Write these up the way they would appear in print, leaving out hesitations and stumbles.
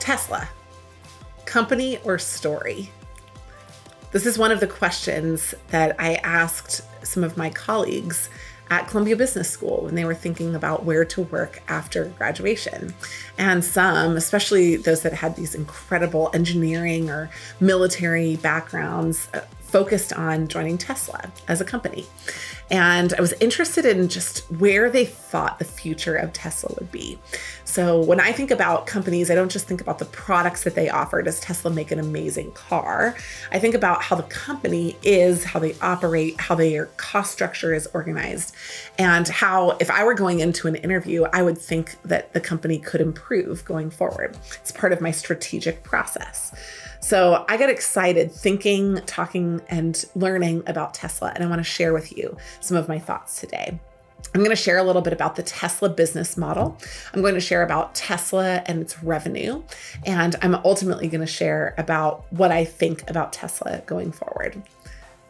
Tesla, company or story? This is one of the questions that I asked some of my colleagues at Columbia Business School when they were thinking about where to work after graduation. And some, especially those that had these incredible engineering or military backgrounds, focused on joining Tesla as a company. And I was interested in just where they thought the future of Tesla would be. So when I think about companies, I don't just think about the products that they offer. Does Tesla make an amazing car? I think about how the company is, how they operate, how their cost structure is organized, and how, if I were going into an interview, I would think that the company could improve going forward. It's part of my strategic process. So I got excited thinking, talking, and learning about Tesla, and I want to share with you some of my thoughts today. I'm going to share a little bit about the Tesla business model. I'm going to share about Tesla and its revenue, and I'm ultimately going to share about what I think about Tesla going forward.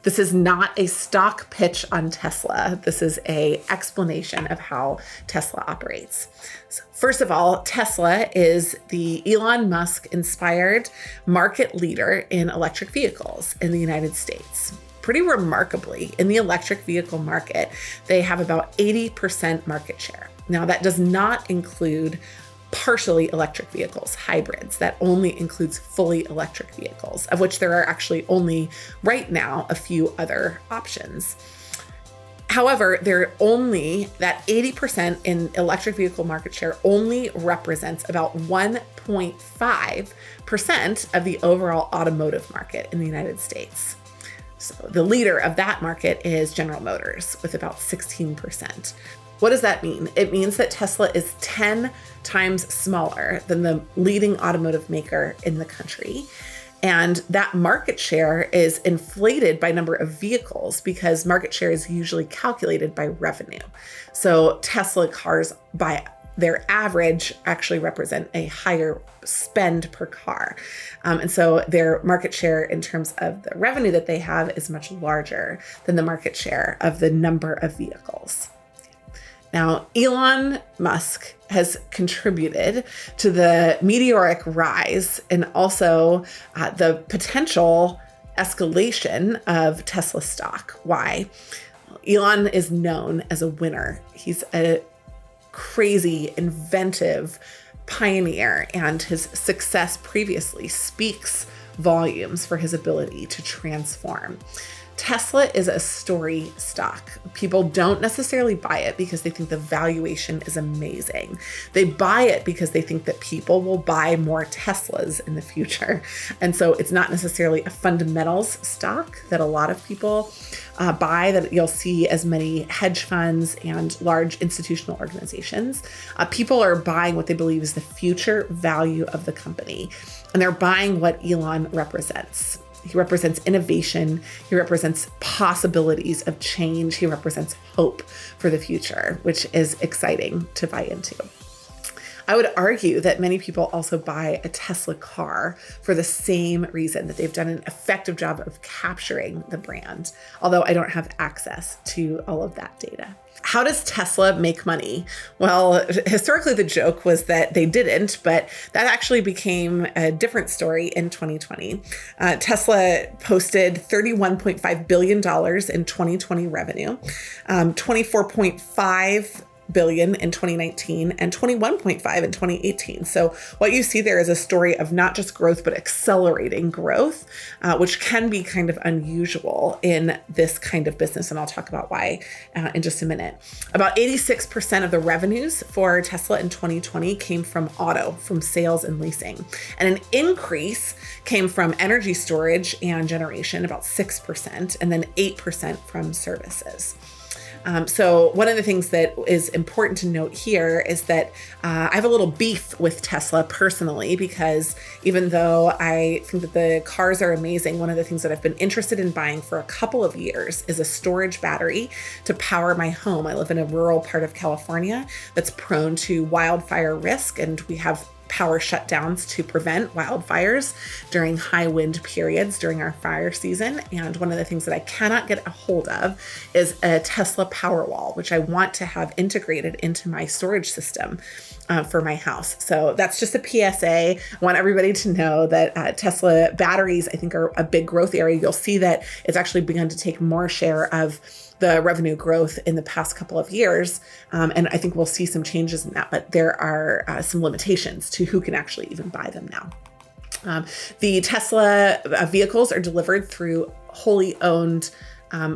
This is not a stock pitch on Tesla. This is an explanation of how Tesla operates. So first of all, Tesla is the Elon Musk inspired market leader in electric vehicles in the United States. Pretty remarkably, in the electric vehicle market, they have about 80% market share. Now, that does not include partially electric vehicles, hybrids. That only includes fully electric vehicles, of which there are actually only right now a few other options. However, that 80% in electric vehicle market share only represents about 1.5% of the overall automotive market in the United States. So the leader of that market is General Motors with about 16%. What does that mean? It means that Tesla is 10 times smaller than the leading automotive maker in the country. And that market share is inflated by number of vehicles because market share is usually calculated by revenue. So Tesla cars by their average actually represent a higher spend per car. And so their market share in terms of the revenue that they have is much larger than the market share of the number of vehicles. Now, Elon Musk has contributed to the meteoric rise and also the potential escalation of Tesla stock. Why? Elon is known as a winner. He's a crazy, inventive pioneer, and his success previously speaks volumes for his ability to transform. Tesla is a story stock. People don't necessarily buy it because they think the valuation is amazing. They buy it because they think that people will buy more Teslas in the future. And so it's not necessarily a fundamentals stock that a lot of people buy, that you'll see as many hedge funds and large institutional organizations. People are buying what they believe is the future value of the company. And they're buying what Elon represents. He represents innovation. He represents possibilities of change. He represents hope for the future, which is exciting to buy into. I would argue that many people also buy a Tesla car for the same reason, that they've done an effective job of capturing the brand, although I don't have access to all of that data. How does Tesla make money? Well, historically, the joke was that they didn't, but that actually became a different story in 2020. Tesla posted $31.5 billion in 2020 revenue, 24.5 billion in 2019 and 21.5 in 2018. So what you see there is a story of not just growth, but accelerating growth, which can be kind of unusual in this kind of business. And I'll talk about why in just a minute. About 86% of the revenues for Tesla in 2020 came from from sales and leasing. And an increase came from energy storage and generation, about 6%, and then 8% from services. So one of the things that is important to note here is that I have a little beef with Tesla personally, because even though I think that the cars are amazing, one of the things that I've been interested in buying for a couple of years is a storage battery to power my home. I live in a rural part of California that's prone to wildfire risk, and we have power shutdowns to prevent wildfires during high wind periods during our fire season. And one of the things that I cannot get a hold of is a Tesla Powerwall, which I want to have integrated into my storage system for my house. So that's just a PSA. I want everybody to know that Tesla batteries, I think, are a big growth area. You'll see that it's actually begun to take more share of the revenue growth in the past couple of years. And I think we'll see some changes in that, but there are some limitations to who can actually even buy them now. The Tesla vehicles are delivered through wholly owned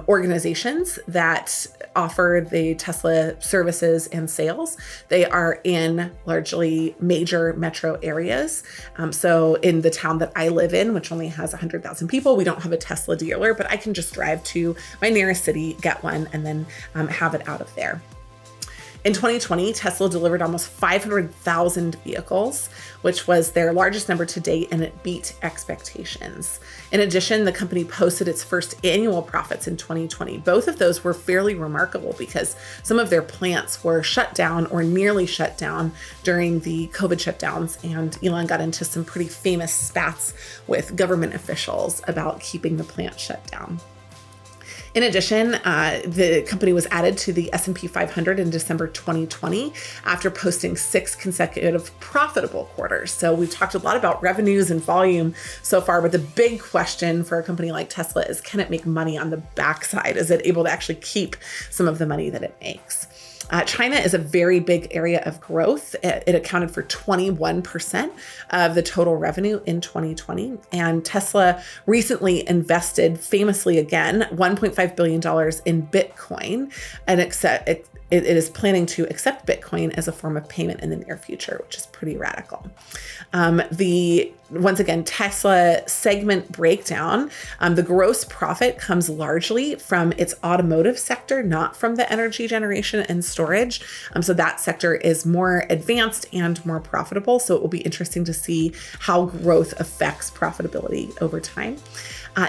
organizations that offer the Tesla services and sales. They are in largely major metro areas. So in the town that I live in, which only has 100,000 people, we don't have a Tesla dealer, but I can just drive to my nearest city, get one, and then have it out of there. In 2020, Tesla delivered almost 500,000 vehicles, which was their largest number to date, and it beat expectations. In addition, the company posted its first annual profits in 2020. Both of those were fairly remarkable because some of their plants were shut down or nearly shut down during the COVID shutdowns, and Elon got into some pretty famous spats with government officials about keeping the plant shut down. In addition, the company was added to the S&P 500 in December 2020 after posting 6 consecutive profitable quarters. So we've talked a lot about revenues and volume so far, but the big question for a company like Tesla is, can it make money on the backside? Is it able to actually keep some of the money that it makes? China is a very big area of growth. It accounted for 21% of the total revenue in 2020. And Tesla recently invested, famously again, $1.5 billion in Bitcoin, and it is planning to accept Bitcoin as a form of payment in the near future, which is pretty radical. Once again, Tesla segment breakdown, the gross profit comes largely from its automotive sector, not from the energy generation and storage. So that sector is more advanced and more profitable. So it will be interesting to see how growth affects profitability over time.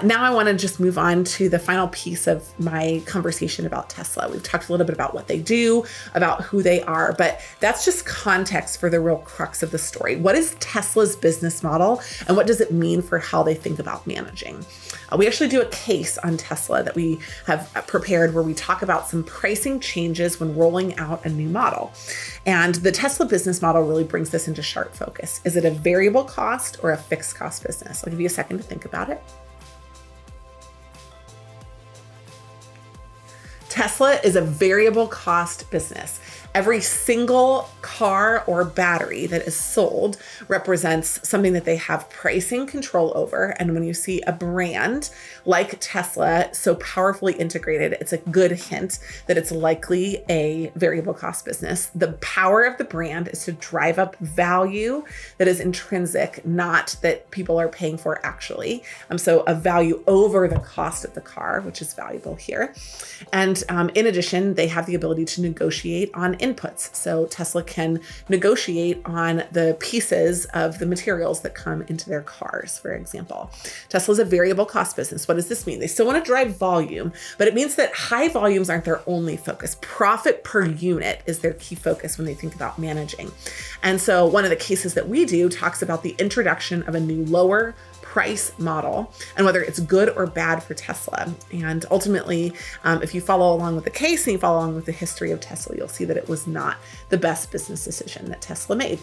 Now I want to just move on to the final piece of my conversation about Tesla. We've talked a little bit about what they do, about who they are, but that's just context for the real crux of the story. What is Tesla's business model, and what does it mean for how they think about managing? We actually do a case on Tesla that we have prepared where we talk about some pricing changes when rolling out a new model. And the Tesla business model really brings this into sharp focus. Is it a variable cost or a fixed cost business? I'll give you a second to think about it. Tesla is a variable cost business. Every single car or battery that is sold represents something that they have pricing control over. And when you see a brand like Tesla so powerfully integrated, it's a good hint that it's likely a variable cost business. The power of the brand is to drive up value that is intrinsic, not that people are paying for actually. So a value over the cost of the car, which is valuable here. And in addition, they have the ability to negotiate on inputs. So Tesla can negotiate on the pieces of the materials that come into their cars, for example. Tesla's a variable cost business. What does this mean? They still want to drive volume, but it means that high volumes aren't their only focus. Profit per unit is their key focus when they think about managing. And so one of the cases that we do talks about the introduction of a new lower price model and whether it's good or bad for Tesla. And ultimately, if you follow along with the case and you follow along with the history of Tesla, you'll see that it was not the best business decision that Tesla made.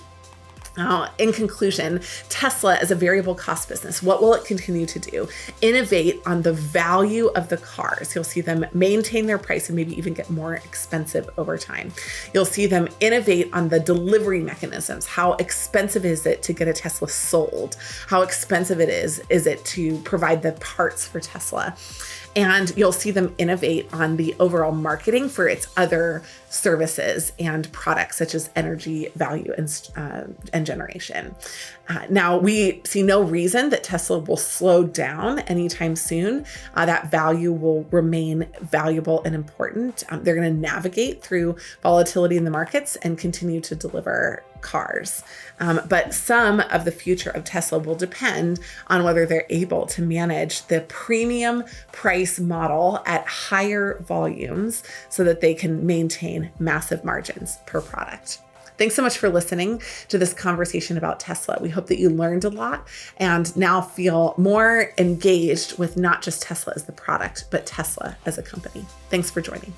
In conclusion, Tesla is a variable cost business. What will it continue to do? Innovate on the value of the cars. You'll see them maintain their price and maybe even get more expensive over time. You'll see them innovate on the delivery mechanisms. How expensive is it to get a Tesla sold? How expensive is it to provide the parts for Tesla? And you'll see them innovate on the overall marketing for its other services and products, such as energy, value, and generation. Now, we see no reason that Tesla will slow down anytime soon. That value will remain valuable and important. They're going to navigate through volatility in the markets and continue to deliver cars. But some of the future of Tesla will depend on whether they're able to manage the premium price model at higher volumes so that they can maintain massive margins per product. Thanks so much for listening to this conversation about Tesla. We hope that you learned a lot and now feel more engaged with not just Tesla as the product, but Tesla as a company. Thanks for joining.